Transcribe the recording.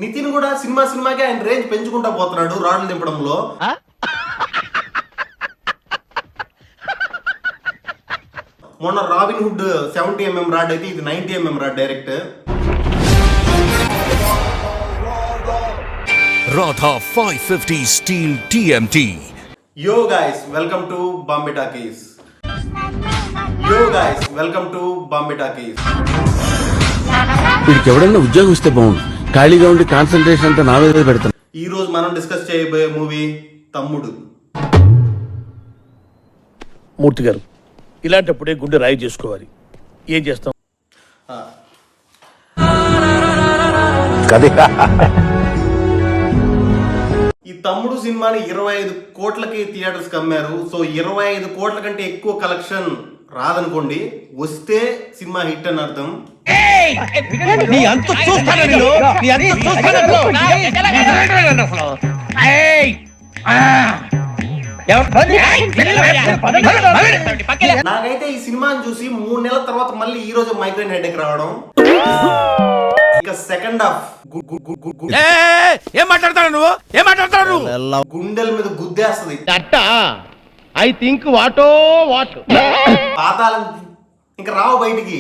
నితిన్ కూడా సినిమాకి ఆయన రేంజ్ పెంచుకుంటా పోతున్నాడు రాడ్లు దింపడంలో. మొన్న రాబిన్ హుడ్ 70mm రాడ్ అయితే ఇది 90mm rod direct. Radha 550 Steel TMT. Yo guys, welcome to Bombay Talkies. వీడికి ఎవడన్నా ఉద్యోగం ఇస్తే బాగుండు. ఖాళీగా ఉండి కాన్సన్ట్రేషన్ అంతా నా మీద పెడతాను. ఈ రోజు మనం డిస్కస్ చేయబోయే మూవీ తమ్ముడు. మూర్తి గారు, ఇలాంటప్పుడే గుండె రాయి చేసుకోవాలి. ఏం చేస్తాం? ఈ తమ్ముడు సినిమాని 25 కోట్లకి థియేటర్స్ కి అమ్మారు. సో 25 కోట్ల కంటే ఎక్కువ కలెక్షన్ రాదనుకోండి, వస్తే సినిమా హిట్ అని అర్థం. నాకైతే ఈ సినిమాని చూసి 3 నెలల తర్వాత మళ్ళీ ఈ రోజు మైగ్రేన్ హెడేక్ రావడం. ఇక సెకండ్ హాఫ్ ఏం మాట్లాడతాడు నువ్వు? గుండెల మీద గుద్దేస్తుంది. ఐ థింక్ వాటో వాట్ పాతాళం ఇంకా రావు బయటికి.